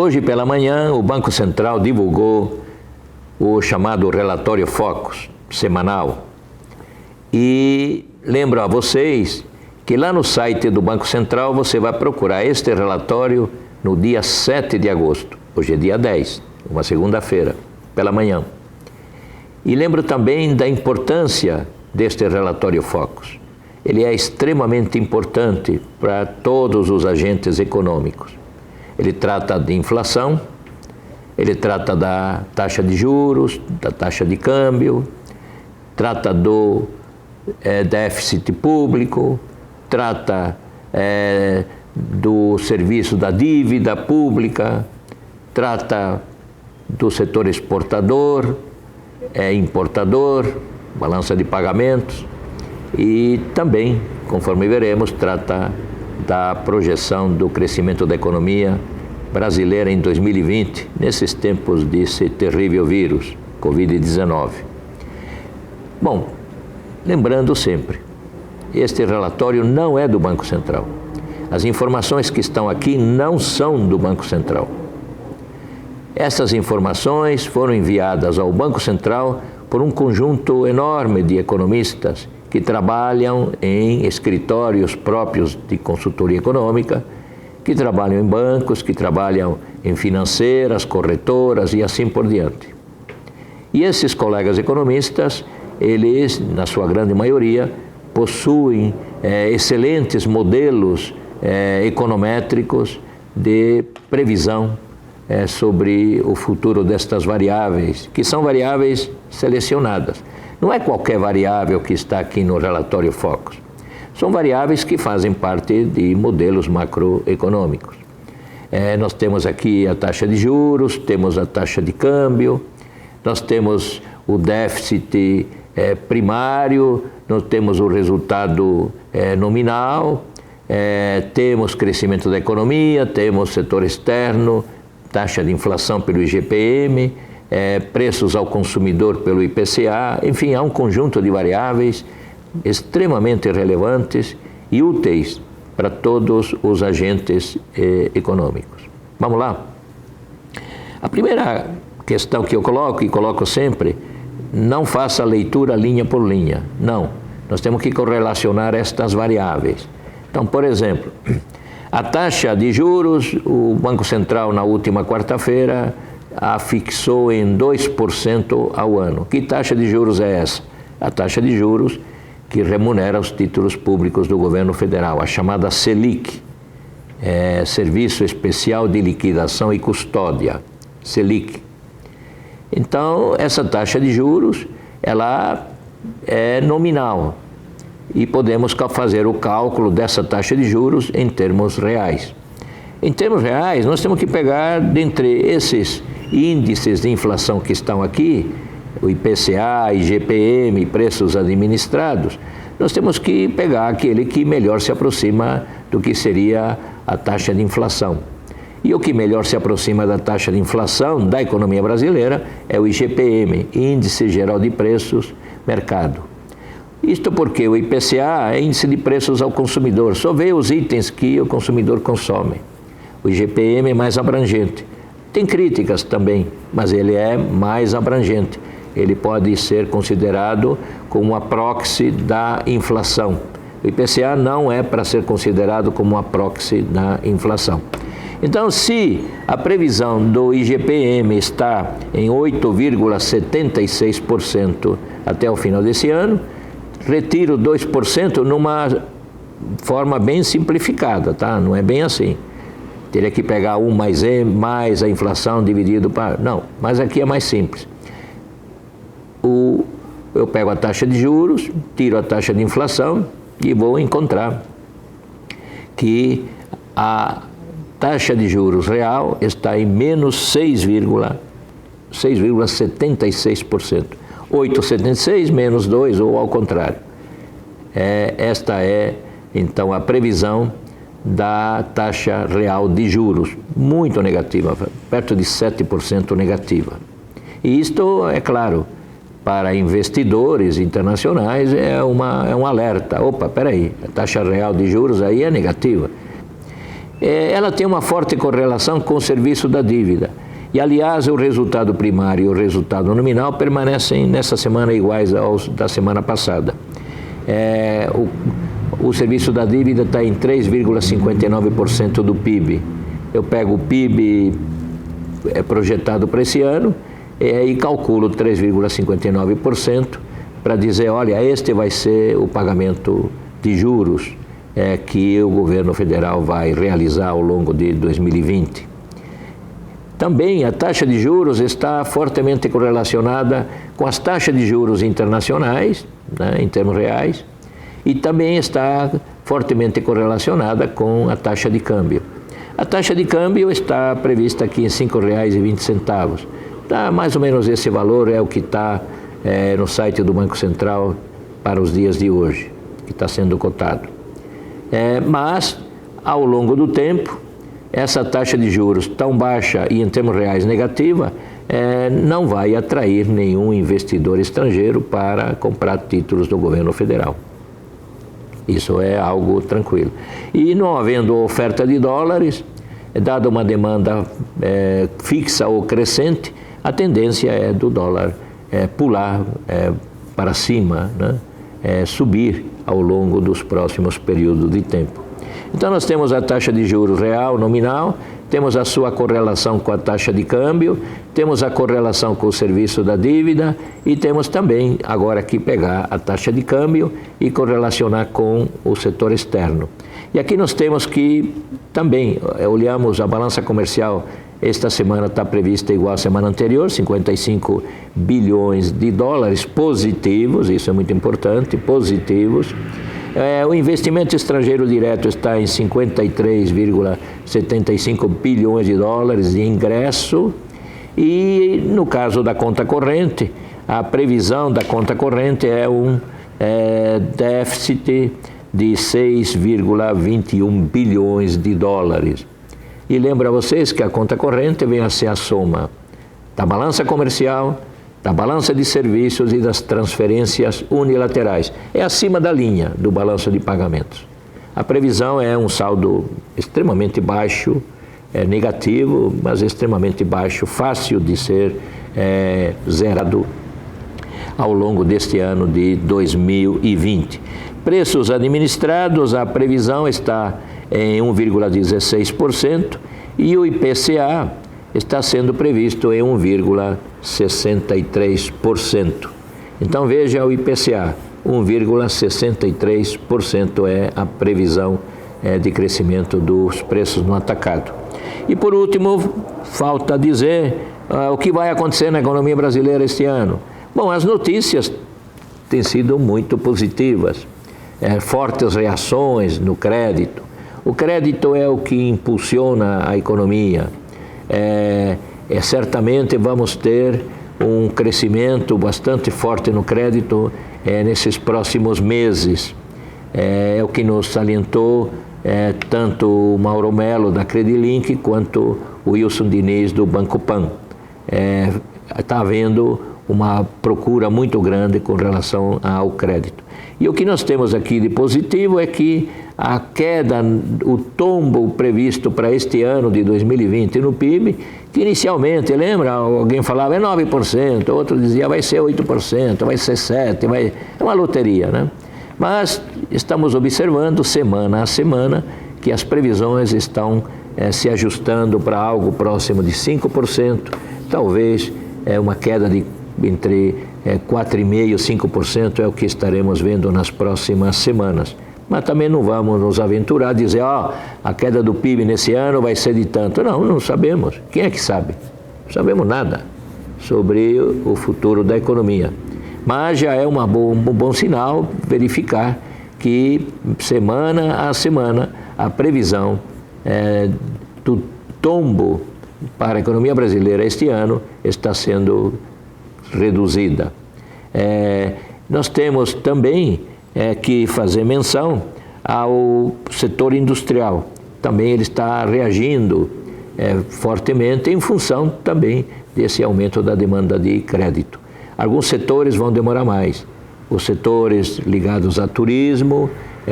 Hoje pela manhã, o Banco Central divulgou o chamado relatório Focus, semanal. E lembro a vocês que lá no site do Banco Central você vai procurar este relatório no dia 7 de agosto. Hoje é dia 10, uma segunda-feira, pela manhã. E lembro também da importância deste relatório Focus. Ele é extremamente importante para todos os agentes econômicos. Ele trata de inflação, ele trata da taxa de juros, da taxa de câmbio, trata do déficit público, trata do serviço da dívida pública, trata do setor exportador, importador, balança de pagamentos e também, conforme veremos, trata da projeção do crescimento da economia brasileira em 2020, nesses tempos desse terrível vírus, Covid-19. Bom, lembrando sempre, este relatório não é do Banco Central. As informações que estão aqui não são do Banco Central. Essas informações foram enviadas ao Banco Central por um conjunto enorme de economistas que trabalham em escritórios próprios de consultoria econômica, que trabalham em bancos, que trabalham em financeiras, corretoras e assim por diante. E esses colegas economistas, eles, na sua grande maioria, possuem excelentes modelos econométricos de previsão sobre o futuro destas variáveis, que são variáveis selecionadas. Não é qualquer variável que está aqui no relatório Focus. São variáveis que fazem parte de modelos macroeconômicos. Nós temos aqui a taxa de juros, temos a taxa de câmbio, nós temos o déficit primário, nós temos o resultado nominal, temos crescimento da economia, temos setor externo, taxa de inflação pelo IGPM, preços ao consumidor pelo IPCA, enfim, há um conjunto de variáveis extremamente relevantes e úteis para todos os agentes econômicos. Vamos lá? A primeira questão que eu coloco, e coloco sempre, não faça leitura linha por linha. Não, nós temos que correlacionar estas variáveis. Então, por exemplo, a taxa de juros, o Banco Central na última quarta-feira a fixou em 2% ao ano. Que taxa de juros é essa? A taxa de juros que remunera os títulos públicos do governo federal, a chamada Selic, Serviço Especial de Liquidação e Custódia, Selic. Então, essa taxa de juros, ela é nominal e podemos fazer o cálculo dessa taxa de juros em termos reais. Em termos reais, nós temos que pegar dentre esses índices de inflação que estão aqui, o IPCA, IGPM, preços administrados, nós temos que pegar aquele que melhor se aproxima do que seria a taxa de inflação. E o que melhor se aproxima da taxa de inflação da economia brasileira é o IGPM, Índice Geral de Preços, Mercado. Isto porque o IPCA é Índice de Preços ao Consumidor, só vê os itens que o consumidor consome. O IGPM é mais abrangente. Tem críticas também, mas ele é mais abrangente. Ele pode ser considerado como a proxy da inflação. O IPCA não é para ser considerado como a proxy da inflação. Então, se a previsão do IGPM está em 8,76% até o final desse ano, retiro 2% numa forma bem simplificada, tá? Não é bem assim. Teria que pegar 1 mais E, mais a inflação dividido para... Não, mas aqui é mais simples. Eu pego a taxa de juros, tiro a taxa de inflação e vou encontrar que a taxa de juros real está em menos 6,76%. 8,76 menos 2 ou ao contrário. Esta é, então, a previsão da taxa real de juros, muito negativa, perto de 7% negativa. E isto, é claro, para investidores internacionais é um alerta. Opa, espera aí, a taxa real de juros aí é negativa. ela tem uma forte correlação com o serviço da dívida. E, aliás, o resultado primário e o resultado nominal permanecem nessa semana iguais aos da semana passada. O serviço da dívida está em 3,59% do PIB. Eu pego o PIB projetado para esse ano e calculo 3,59% para dizer, olha, este vai ser o pagamento de juros que o governo federal vai realizar ao longo de 2020. Também a taxa de juros está fortemente correlacionada com as taxas de juros internacionais, né, em termos reais, e também está fortemente correlacionada com a taxa de câmbio. A taxa de câmbio está prevista aqui em R$ 5,20. Tá, mais ou menos esse valor é o que está no site do Banco Central para os dias de hoje, que está sendo cotado. Mas, ao longo do tempo, essa taxa de juros tão baixa e em termos reais negativa, não vai atrair nenhum investidor estrangeiro para comprar títulos do governo federal. Isso é algo tranquilo. E não havendo oferta de dólares, dada uma demanda fixa ou crescente, a tendência é do dólar pular para cima, né? Subir ao longo dos próximos períodos de tempo. Então nós temos a taxa de juros real, nominal, temos a sua correlação com a taxa de câmbio, temos a correlação com o serviço da dívida e temos também agora que pegar a taxa de câmbio e correlacionar com o setor externo. E aqui nós temos que também olhamos a balança comercial. Esta semana está prevista igual à semana anterior, 55 bilhões de dólares positivos, isso é muito importante, positivos. O investimento estrangeiro direto está em 53,75 bilhões de dólares de ingresso. E no caso da conta corrente, a previsão da conta corrente é um déficit de 6,21 bilhões de dólares. E lembro a vocês que a conta corrente vem a ser a soma da balança comercial, da balança de serviços e das transferências unilaterais. É acima da linha do balanço de pagamentos. A previsão é um saldo extremamente baixo, negativo, mas extremamente baixo, fácil de ser zerado ao longo deste ano de 2020. Preços administrados, a previsão está em 1,16% e o IPCA está sendo previsto em 1,63%. Então veja o IPCA, 1,63% é a previsão de crescimento dos preços no atacado. E por último, falta dizer o que vai acontecer na economia brasileira este ano. Bom, as notícias têm sido muito positivas, fortes reações no crédito. O crédito é o que impulsiona a economia. Certamente vamos ter um crescimento bastante forte no crédito nesses próximos meses. É o que nos salientou tanto o Mauro Melo da Credilink quanto o Wilson Diniz do Banco Pan. Está havendo uma procura muito grande com relação ao crédito. E o que nós temos aqui de positivo é que a queda, o tombo previsto para este ano de 2020 no PIB, que inicialmente, lembra, alguém falava é 9%, outro dizia vai ser 8%, vai ser 7%, é uma loteria, né? Mas estamos observando semana a semana que as previsões estão se ajustando para algo próximo de 5%, talvez uma queda de entre 4,5% e 5% é o que estaremos vendo nas próximas semanas. Mas também não vamos nos aventurar a dizer, a queda do PIB nesse ano vai ser de tanto. Não sabemos. Quem é que sabe? Não sabemos nada sobre o futuro da economia. Mas já é um bom sinal verificar que semana a semana a previsão do tombo para a economia brasileira este ano está sendo reduzida. Nós temos também que fazer menção ao setor industrial. Também ele está reagindo fortemente em função também desse aumento da demanda de crédito. Alguns setores vão demorar mais. Os setores ligados a turismo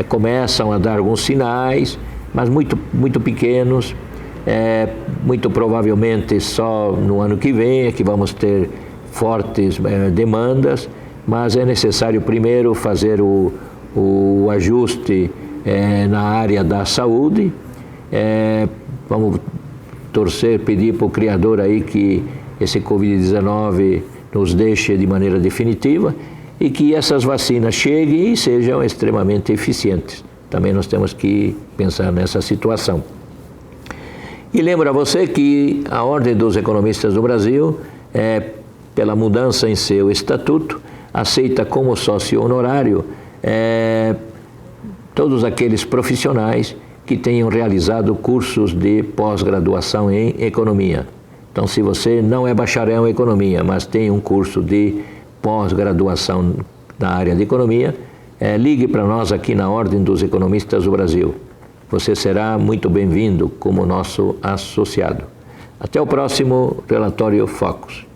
começam a dar alguns sinais, mas muito pequenos. Muito provavelmente só no ano que vem é que vamos ter fortes demandas, mas é necessário primeiro fazer o ajuste na área da saúde. Vamos torcer, pedir para o Criador aí que esse Covid-19 nos deixe de maneira definitiva e que essas vacinas cheguem e sejam extremamente eficientes. Também nós temos que pensar nessa situação. E lembro a você que a Ordem dos Economistas do Brasil, pela mudança em seu estatuto, aceita como sócio honorário todos aqueles profissionais que tenham realizado cursos de pós-graduação em economia. Então, se você não é bacharel em economia, mas tem um curso de pós-graduação na área de economia, ligue para nós aqui na Ordem dos Economistas do Brasil. Você será muito bem-vindo como nosso associado. Até o próximo Relatório Focus.